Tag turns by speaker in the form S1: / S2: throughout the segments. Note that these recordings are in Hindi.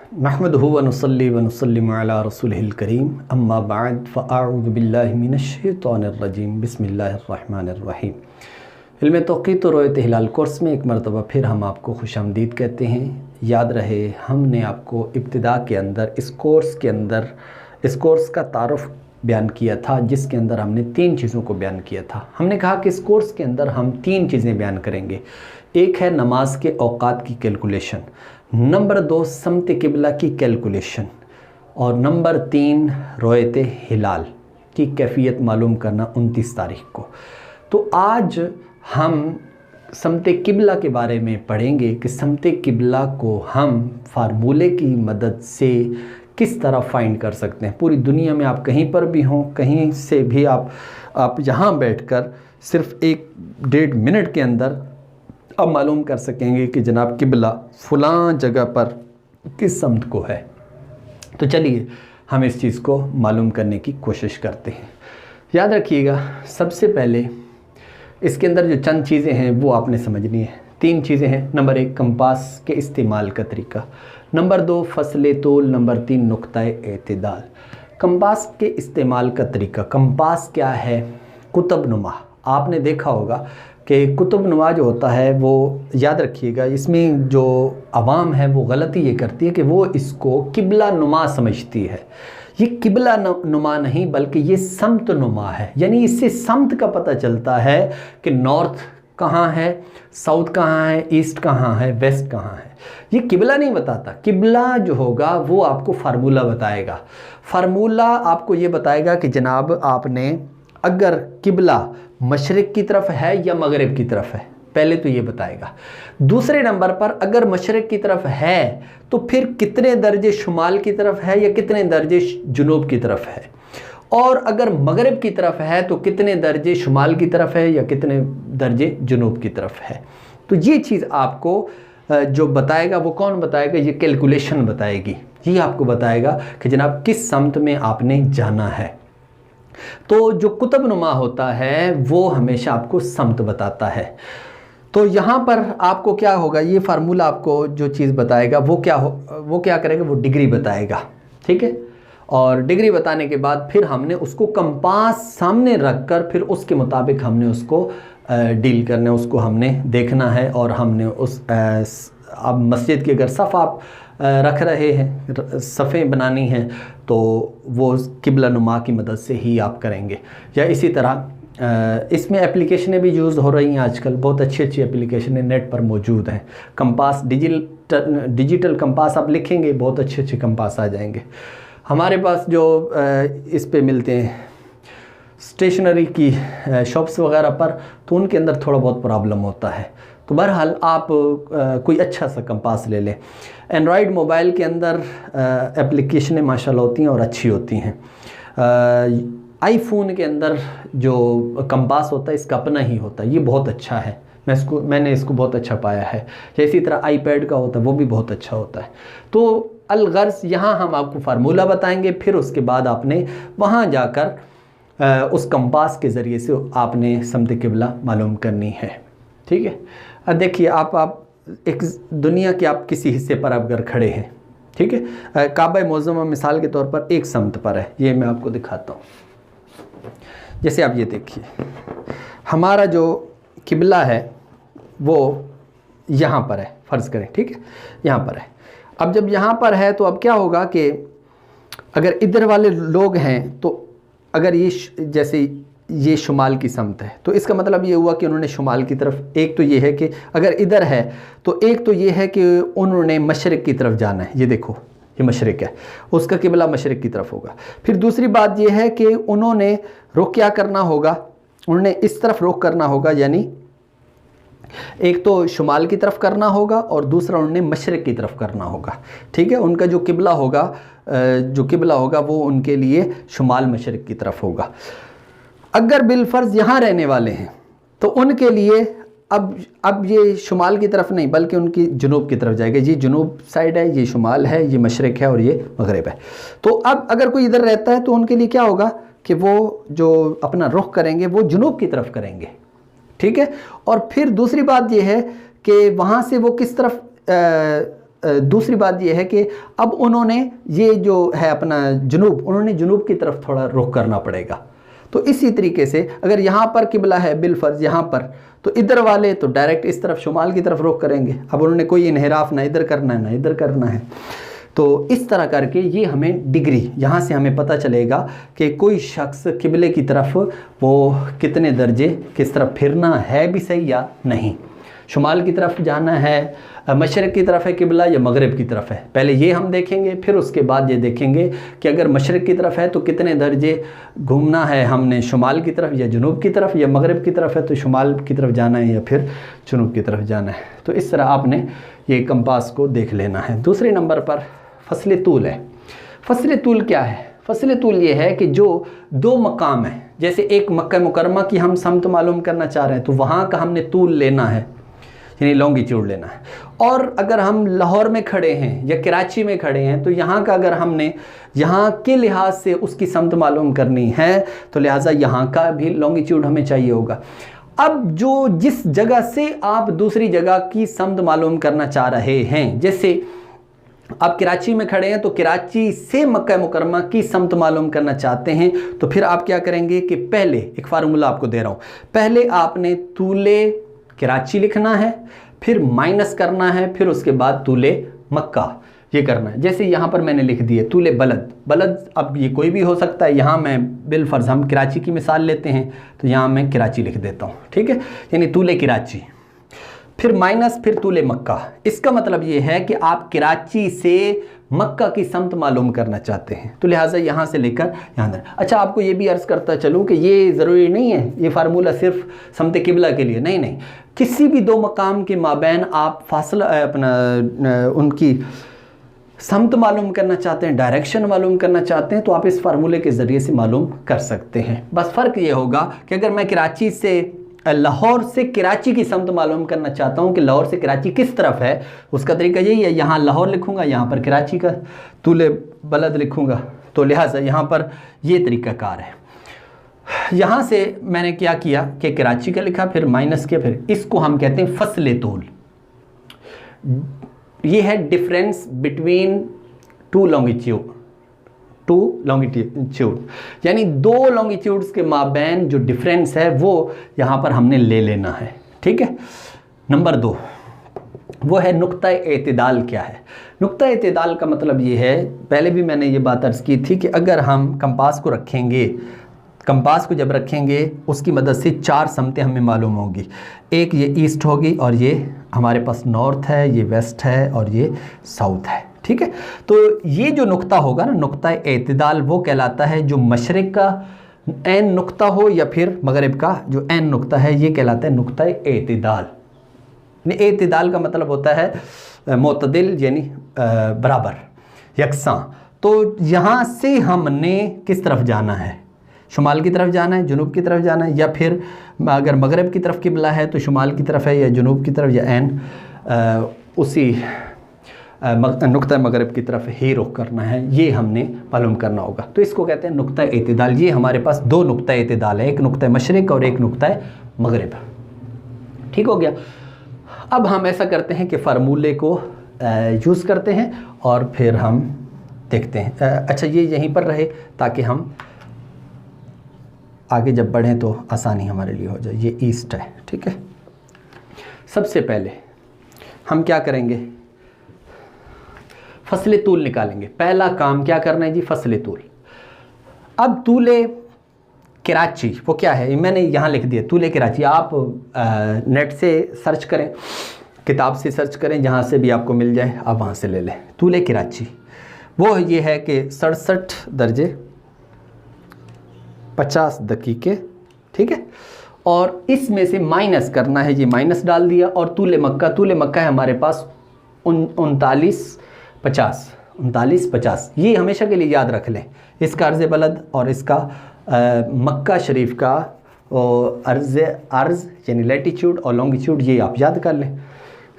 S1: नहमदुहु व नुसल्ली व नुसल्लिमु अला रसूलिहिल करीम अम्मा बाद फ़अऊज़ु बिल्लाहि मिनश्शैतानिर रजीम बिस्मिल्लाहिर रहीम। इल्म तौक़ीत व रोयत हिलाल कोर्स में एक मरतबा फिर हम आपको खुशामदीद कहते हैं। याद रहे हमने आपको इब्तिदा के अंदर इस कोर्स का तारुफ़ बयान किया था, जिसके अंदर हमने 3 चीज़ों को बयान किया था। हमने कहा कि इस कोर्स के अंदर हम 3 चीज़ें बयान करेंगे। एक है नमाज के औक़ात की कैलकुलेशन, नंबर 2 समत किबला की कैलकुलेशन, और नंबर 3 रोयत हिलाल की कैफियत मालूम करना 29 तारीख़ को। तो आज हम समत किबला के बारे में पढ़ेंगे कि समत किबला को हम फार्मूले की मदद से किस तरह फाइंड कर सकते हैं। पूरी दुनिया में आप कहीं पर भी हों, कहीं से भी आप यहाँ बैठकर सिर्फ 1-1.5 मिनट के अंदर अब मालूम कर सकेंगे कि जनाब किबला फ़लाँ जगह पर किस समत को है। तो चलिए हम इस चीज़ को मालूम करने की कोशिश करते हैं। याद रखिएगा, सबसे पहले इसके अंदर जो चंद चीज़ें हैं वो आपने समझनी है। 3 चीज़ें हैं। नंबर 1 कंपास के इस्तेमाल का तरीका, नंबर 2 फ़स्ल तोल, नंबर 3 नुक्ताए एतदाल। कंपास के इस्तेमाल का तरीका, कंपास क्या है? कुतुब नुमा। आपने देखा होगा कि कुतुब नुमा जो होता है वो, याद रखिएगा, इसमें जो अवाम है वो गलती ये करती है कि वो इसको किबला नुमा समझती है। ये किबला नुमा नहीं बल्कि ये समत नुमा है। यानी इससे समत का पता चलता है कि नॉर्थ कहाँ है, साउथ कहाँ है, ईस्ट कहाँ है, वेस्ट कहाँ है। ये किबला नहीं बताता। किबला जो होगा वो आपको फार्मूला बताएगा। फार्मूला आपको ये बताएगा कि जनाब आपने अगर किबला मशरिक़ की तरफ है या मगरिब की तरफ है, पहले तो ये बताएगा। दूसरे नंबर पर अगर मशरिक़ की तरफ है तो फिर कितने दर्जे शुमाल की तरफ है या कितने दर्जे जुनूब की तरफ है, और अगर मगरिब की तरफ है तो कितने दर्जे शुमाल की तरफ है या कितने दर्जे जुनूब की तरफ है। तो ये चीज़ आपको जो बताएगा वो कौन बताएगा? ये कैलकुलेशन बताएगी। ये आपको बताएगा कि जनाब किस समत में आपने जाना है। तो जो कुतुब नुमा होता है वो हमेशा आपको समत बताता है। तो यहाँ पर आपको क्या होगा, ये फार्मूला आपको जो चीज़ बताएगा वो क्या करेगा, वो डिग्री बताएगा। ठीक है, और डिग्री बताने के बाद फिर हमने उसको कंपास सामने रखकर फिर उसके मुताबिक हमने उसको डील करना है, उसको हमने देखना है। और हमने अब मस्जिद की अगर सफ़ आप रख रहे हैं, सफ़ें बनानी हैं, तो वो किबला नुमा की मदद से ही आप करेंगे। या इसी तरह इसमें एप्लीकेशनें भी यूज़ हो रही हैं आजकल, बहुत अच्छी एप्लीकेशनें नेट पर मौजूद हैं। कंपास डिजिटल कंपास आप लिखेंगे, बहुत अच्छे कंपास आ जाएंगे। हमारे पास जो इस पे मिलते हैं स्टेशनरी की शॉप्स वगैरह पर, तो उनके अंदर थोड़ा बहुत प्रॉब्लम होता है। तो बहरहाल आप कोई अच्छा सा कंपास ले लें। एंड्रॉयड मोबाइल के अंदर एप्लीकेशनें माशाल्लाह होती हैं और अच्छी होती हैं। आईफोन के अंदर जो कंपास होता है इसका अपना ही होता है, ये बहुत अच्छा है। मैंने इसको बहुत अच्छा पाया है। इसी तरह आईपैड का होता है, वो भी बहुत अच्छा होता है। तो अलगर्ज़ यहाँ हम आपको फार्मूला बताएंगे, फिर उसके बाद आपने वहाँ जाकर उस कंपास के ज़रिए से आपने समत किबला मालूम करनी है। ठीक है, अब देखिए आप एक दुनिया के आप किसी हिस्से पर अगर खड़े हैं, ठीक है, काबा मुअज़्ज़मा मिसाल के तौर पर एक समत पर है। ये मैं आपको दिखाता हूँ। जैसे आप ये देखिए, हमारा जो किबला है वो यहाँ पर है, फ़र्ज़ करें, ठीक है, यहाँ पर है। अब जब यहाँ पर है तो अब क्या होगा कि अगर इधर वाले लोग हैं तो अगर ये जैसे ये शुमाल की समत है, तो इसका मतलब ये हुआ कि उन्होंने शुमाल की तरफ, एक तो ये है कि अगर इधर है तो एक तो ये है कि उन्होंने मशरिक़ की तरफ जाना है। ये देखो, ये मशरिक़ है, उसका किबला मशरिक़ की तरफ होगा। फिर दूसरी बात ये है कि उन्होंने रुख क्या करना होगा, उन्होंने इस तरफ रुख करना होगा, यानी एक तो शुमाल की तरफ करना होगा और दूसरा उन्होंने मशरिक़ की तरफ करना होगा। ठीक है, उनका जो किबला होगा वो उनके लिए शुमाल मशरिक़ की तरफ होगा। अगर बिलफ़र्ज़ यहाँ रहने वाले हैं तो उनके लिए अब ये शुमाल की तरफ नहीं बल्कि उनकी जुनूब की तरफ जाएगा। ये जुनूब साइड है, ये शुमाल है, ये मशरिक़ है और ये मगरिब है। तो अब अगर कोई इधर रहता है तो उनके लिए क्या होगा कि वो जो अपना रुख करेंगे वो जुनूब की तरफ करेंगे। ठीक है, और फिर दूसरी बात ये है कि वहाँ से वो किस तरफ दूसरी बात ये है कि अब उन्होंने ये जो है अपना जुनूब, उन्होंने जुनूब की तरफ थोड़ा रुख करना पड़ेगा। तो इसी तरीके से अगर यहाँ पर किबला है बिलफर्ज यहाँ पर, तो इधर वाले तो डायरेक्ट इस तरफ शुमाल की तरफ रुख करेंगे। अब उन्होंने कोई इन्हिराफ ना इधर करना है ना इधर करना है। तो इस तरह करके ये हमें डिग्री, यहाँ से हमें पता चलेगा कि कोई शख्स किबले की तरफ वो कितने दर्जे किस तरफ फिरना है भी सही या नहीं। शुमाल की तरफ जाना है, मशरक़ की तरफ है किबला या मगरिब की तरफ है, पहले ये हम देखेंगे। फिर उसके बाद ये देखेंगे कि अगर मशरक़ की तरफ है तो कितने दर्जे घूमना है हमने, शुमाल की तरफ या जुनूब की तरफ, या मगरिब की तरफ है तो शुमाल की तरफ जाना है या फिर जुनूब की तरफ जाना है। तो इस तरह आपने ये कंपास को देख लेना है। दूसरे नंबर पर फ़स्ल तूल है। फ़स्ल तूल क्या है? फ़स्ल तूल ये है कि जो दो मकाम है, जैसे एक मक्का मुकरमा की हम समत मालूम करना चाह रहे हैं तो वहाँ का हमने तूल लेना है, यानी लॉन्गिट्यूड लेना है। और अगर हम लाहौर में खड़े हैं या कराची में खड़े हैं तो यहाँ का अगर हमने यहाँ के लिहाज से उसकी समत मालूम करनी है तो लिहाजा यहाँ का भी लॉन्गिट्यूड हमें चाहिए होगा। अब जो जिस जगह से आप दूसरी जगह की समत मालूम करना चाह रहे हैं, जैसे आप कराची में खड़े हैं तो कराची से मक्का मुकरमा की समत मालूम करना चाहते हैं, तो फिर आप क्या करेंगे कि पहले एक फार्मूला आपको दे रहा हूँ, पहले आपने तूले कराची लिखना है, फिर माइनस करना है, फिर उसके बाद तूले मक्का ये करना है। जैसे यहाँ पर मैंने लिख दिए तूले बलद, बलद अब ये कोई भी हो सकता है, यहाँ मैं बिलफर्ज हम कराची की मिसाल लेते हैं तो यहाँ मैं कराची लिख देता हूँ, ठीक है, यानी तूले कराची, फिर माइनस, फिर तूले मक्का। इसका मतलब ये है कि आप कराची से मक्का की समत मालूम करना चाहते हैं, तो लिहाजा यहाँ से लेकर यहाँ तक। अच्छा, आपको ये भी अर्ज़ करता चलूँ कि ये ज़रूरी नहीं है ये फार्मूला सिर्फ समत किबला के लिए, नहीं नहीं, किसी भी दो मकाम के माबैन आप फासला अपना उनकी समत मालूम करना चाहते हैं, डायरेक्शन मालूम करना चाहते हैं, तो आप इस फार्मूले के ज़रिए से मालूम कर सकते हैं। बस फ़र्क ये होगा कि अगर मैं कराची से लाहौर से कराची की समत मालूम करना चाहता हूँ कि लाहौर से कराची किस तरफ है, उसका तरीका यही है, यहाँ लाहौर लिखूँगा, यहाँ पर कराची का तूले बलद लिखूँगा, तो लिहाजा यहाँ पर ये तरीक़ाकार है। यहाँ से मैंने क्या किया कि कराची का लिखा, फिर माइनस किया, फिर इसको हम कहते हैं फ़स्ल तूल। ये है डिफरेंस बिटवीन टू लॉन्गिट्यूड, यानी दो लॉन्गिट्यूड्स के माबैन जो डिफरेंस है वो यहाँ पर हमने ले लेना है, ठीक है। नंबर 2 वो है नुक्ता एतदाल। क्या है नुक्ता एतदाल का मतलब ये है, पहले भी मैंने ये बात अर्ज़ की थी कि अगर हम कंपास को रखेंगे, कंपास को जब रखेंगे उसकी मदद से 4 समतें हमें मालूम होगी। एक ये ईस्ट होगी और ये हमारे पास नॉर्थ है, ये वेस्ट है और ये साउथ है, ठीक है। तो ये जो नुक्ता होगा ना, नुक्ता एतदाल, वो कहलाता है जो मशरिक़ का एन नुक्ता हो या फिर मगरिब का जो एन नुक्ता है, ये कहलाता है नुक्ता एतदाल। एतदाल का मतलब होता है मोतदिल, यानी बराबर, यकसां। तो यहाँ से हमने किस तरफ जाना है, शुमाल की तरफ जाना है, जुनूब की तरफ जाना है, या फिर अगर मगरिब की तरफ किबला है तो शुमाल की तरफ है या जुनूब की तरफ, या एन उसी नुक्ता मगरिब की तरफ ही रुख करना है, ये हमने मालूम करना होगा। तो इसको कहते हैं नुक्ता एतदाल। ये हमारे पास 2 नुक्ता एतदाल है, एक नुक्ता मशरिक़ और एक नुक्ता मगरिब, ठीक हो गया। अब हम ऐसा करते हैं कि फ़ार्मूले को यूज़ करते हैं और फिर हम देखते हैं। अच्छा, ये यहीं पर रहे ताकि हम आगे जब बढ़ें तो आसानी हमारे लिए हो जाए। ये ईस्ट है, ठीक है। सबसे पहले हम क्या करेंगे, फ़स्ल तूल निकालेंगे। पहला काम क्या करना है जी, फ़स्ल तूल। अब तूले कराची वो क्या है, मैंने यहाँ लिख दिया तूले कराची। आप नेट से सर्च करें, किताब से सर्च करें, जहाँ से भी आपको मिल जाए आप वहाँ से ले लें। तूले कराची वो ये है कि 67 दर्जे 50 दकीके, ठीक है। और इसमें से माइनस करना है, ये माइनस डाल दिया। और तूले मक्का है हमारे पास 3950। ये हमेशा के लिए याद रख लें, इसका अर्ज़ बलद और इसका मक्का शरीफ का अर्ज़ यानी लैटीट्यूड और लॉन्गिट्यूड, ये आप याद कर लें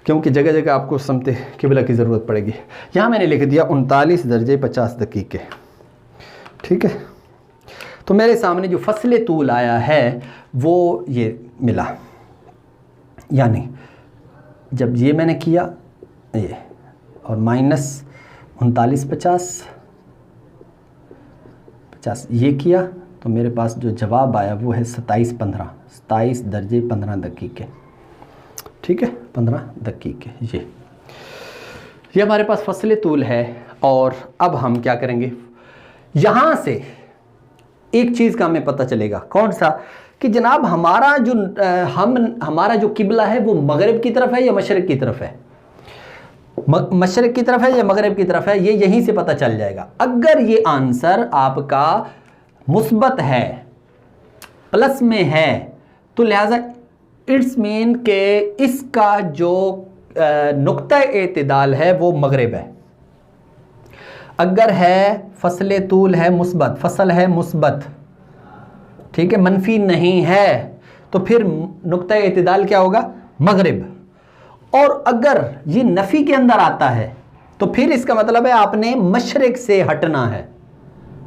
S1: क्योंकि जगह जगह आपको समते किबला की ज़रूरत पड़ेगी। यहाँ मैंने लिख दिया 39 दर्जे 50 दकीके, ठीक है। तो मेरे सामने जो फ़स्ल तूल आया है वो ये मिला, यानी जब ये मैंने किया ये और माइनस 39 50 ये किया तो मेरे पास जो जवाब आया वो है 27 दर्जे 15 दकीके। ठीक है, 15 दकीके। ये हमारे पास फसले तूल है। और अब हम क्या करेंगे, यहाँ से एक चीज़ का हमें पता चलेगा। कौन सा? कि जनाब हमारा जो किबला है वो मगरिब की तरफ है या मशरिक़ की तरफ है, मशरिक़ की तरफ है या मगरिब की तरफ है, ये यहीं से पता चल जाएगा। अगर ये आंसर आपका मुस्बत है, प्लस में है, तो लिहाजा इट्स मीन के इसका जो नुक्ता एतदाल है वो मगरिब है। अगर है फसले तूल है मुस्बत, फसल है मुस्बत, ठीक है, मनफी नहीं है, तो फिर नुक्ता एतदाल क्या होगा? मगरिब। और अगर ये नफ़ी के अंदर आता है तो फिर इसका मतलब है आपने मशरिक़ से हटना है।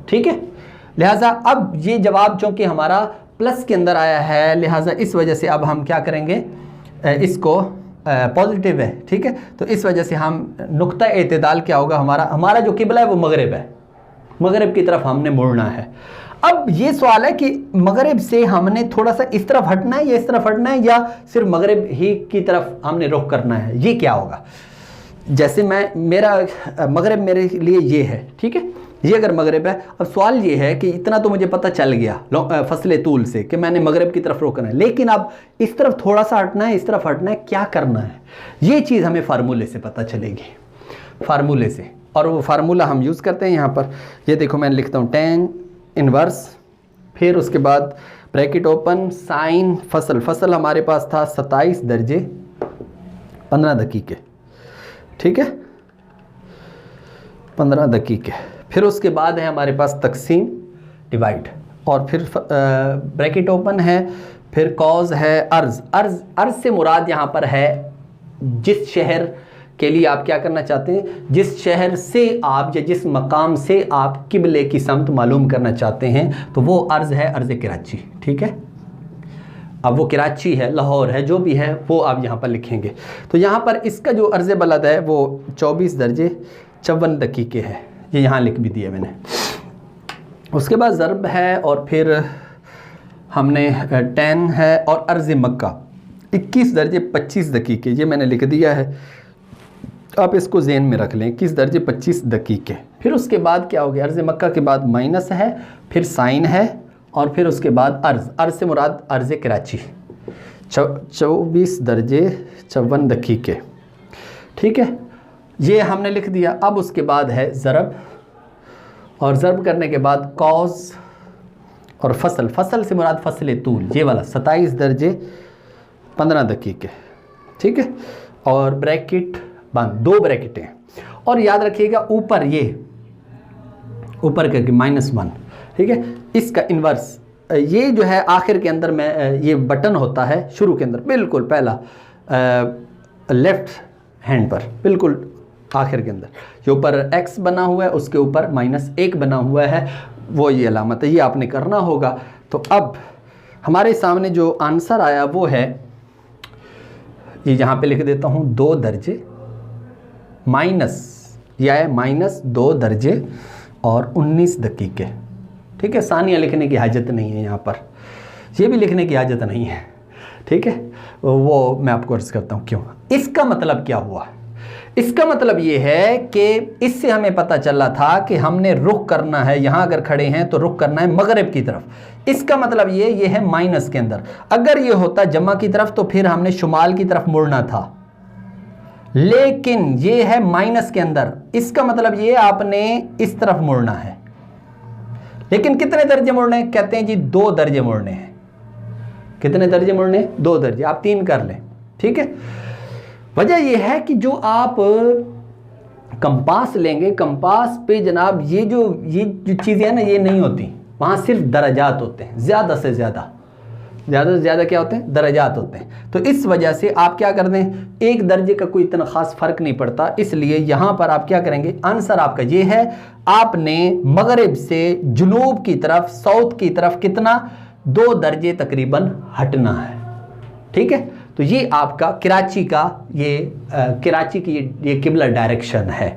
S1: ठीक है, लिहाजा अब ये जवाब चूँकि हमारा प्लस के अंदर आया है, लिहाजा इस वजह से अब हम क्या करेंगे, इसको पॉजिटिव है। ठीक है, तो इस वजह से हम नुक्ता एतदाल क्या होगा, हमारा जो किबला है वो मगरिब है, मगरिब की तरफ हमने मुड़ना है। अब ये सवाल है कि मगरिब से हमने थोड़ा सा इस तरफ हटना है या इस तरफ हटना है, या सिर्फ मगरिब ही की तरफ हमने रुख करना है, ये क्या होगा? जैसे मेरा मगरिब मेरे लिए ये है, ठीक है, ये अगर मगरिब है, अब सवाल ये है कि इतना तो मुझे पता चल गया फसले तूल से कि मैंने मगरिब की तरफ रुख करना है, लेकिन अब इस तरफ थोड़ा सा हटना है, इस तरफ हटना है, क्या करना है? ये चीज़ हमें फार्मूले से पता चलेगी, फार्मूले से। और वो फार्मूला हम यूज़ करते हैं यहाँ पर। ये देखो मैं लिखता हूँ tan इनवर्स, फिर उसके बाद ब्रैकेट ओपन, साइन फसल हमारे पास था 27 दर्जे 15 दकीके। ठीक है, 15 दकीके। फिर उसके बाद है हमारे पास तकसीम डिवाइड, और फिर ब्रैकेट ओपन है, फिर कॉज है अर्ज से मुराद यहाँ पर है जिस शहर के लिए आप क्या करना चाहते हैं, जिस शहर से आप या जिस मकाम से आप किबले की समत मालूम करना चाहते हैं, तो वो अर्ज़ है, अर्ज़ कराची। ठीक है, अब वो कराची है, लाहौर है, जो भी है वो आप यहाँ पर लिखेंगे। तो यहाँ पर इसका जो अर्ज़ बलद है वो 24 दर्जे 54 दकीके है, ये यहाँ लिख भी दिया मैंने। उसके बाद ज़रब है, और फिर हमने 10 है, और अर्ज़ मक्का 21 दर्जे 25 दकीके, ये मैंने लिख दिया है, आप इसको ज़हन में रख लें, 21 दर्जे 25 दकीके। फिर उसके बाद क्या हो गया, अर्ज़ मक्का के बाद माइनस है, फिर साइन है, और फिर उसके बाद अर्ज़ से मुराद अर्ज़ कराची 24 दर्जे 54 दकीके। ठीक है, ये हमने लिख दिया। अब उसके बाद है ज़रब, और ज़रब करने के बाद कॉज और फसल से मुराद फसले तूल, ये वाला 27 दर्जे 15 दकीके। ठीक है, और ब्रैकेट बंद, 2 ब्रैकेटें, और याद रखिएगा ऊपर ये ऊपर करके -1। ठीक है, इसका इन्वर्स ये जो है आखिर के अंदर में ये बटन होता है शुरू के अंदर, बिल्कुल पहला लेफ़्ट हैंड पर, बिल्कुल आखिर के अंदर जो ऊपर x बना हुआ है उसके ऊपर -1 बना हुआ है, वो ये अलामत है, ये आपने करना होगा। तो अब हमारे सामने जो आंसर आया वो है, ये यहाँ पे लिख देता हूँ, 2 दर्जे यह है -2 दर्जे और 19 दकीके। ठीक है, सानिया लिखने की हाजत नहीं है यहाँ पर, ये भी लिखने की हाजत नहीं है। ठीक है, वो मैं आपको अर्ज़ करता हूँ क्यों। इसका मतलब क्या हुआ, इसका मतलब ये है कि इससे हमें पता चला था कि हमने रुख करना है, यहाँ अगर खड़े हैं तो रुख करना है मगरिब की तरफ। इसका मतलब ये है माइनस के अंदर। अगर ये होता जमा की तरफ तो फिर हमने शुमाल की तरफ मुड़ना था, लेकिन ये है माइनस के अंदर, इसका मतलब ये आपने इस तरफ मुड़ना है। लेकिन कितने दर्जे मुड़ने हैं? कहते हैं जी 2 दर्जे मुड़ने हैं। कितने दर्जे मुड़ने हैं? 2 दर्जे, आप 3 कर लें। ठीक है, वजह यह है कि जो आप कंपास लेंगे, कंपास पे जनाब ये जो चीज़ें हैं ना, ये नहीं होती, वहाँ सिर्फ दर्जात होते हैं, ज़्यादा से ज़्यादा क्या होते हैं? दर्जात होते हैं। तो इस वजह से आप क्या कर दें, 1 दर्जे का कोई इतना ख़ास फ़र्क नहीं पड़ता, इसलिए यहाँ पर आप क्या करेंगे, आंसर आपका ये है, आपने मगरिब से जुनूब की तरफ, साउथ की तरफ कितना 2 दर्जे तकरीबन हटना है। ठीक है, तो ये आपका कराची का कराची की ये किबला डायरेक्शन है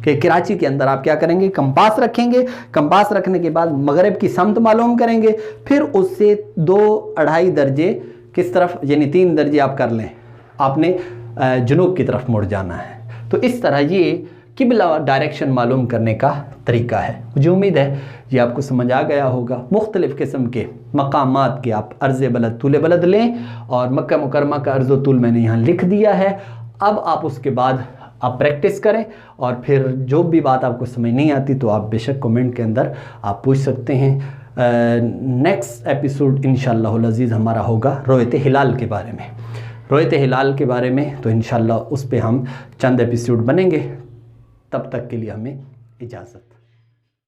S1: कि कराची के अंदर आप क्या करेंगे, कंपास रखेंगे। कंपास रखने के बाद मगरिब की समत मालूम करेंगे, फिर उससे 2-2.5 दर्जे किस तरफ, यानी 3 दर्जे आप कर लें, आपने जुनूब की तरफ मुड़ जाना है। तो इस तरह ये किबला डायरेक्शन मालूम करने का तरीका है। मुझे उम्मीद है ये आपको समझ आ गया होगा। मुख्तलिफ़ किस्म के मकामात के आप अर्ज़ बलद तूल बलद लें, और मक्का मुकरमा का अर्ज़ तूल मैंने यहाँ लिख दिया है। अब आप उसके बाद आप प्रैक्टिस करें, और फिर जो भी बात आपको समझ नहीं आती तो आप बेशक कमेंट के अंदर आप पूछ सकते हैं। नेक्स्ट एपिसोड इंशाअल्लाह अज़ीज़ हमारा होगा रोयत हिलाल के बारे में। रोयत हिलाल के बारे में तो इंशाअल्लाह उस पे हम चंद एपिसोड बनेंगे। तब तक के लिए हमें इजाज़त।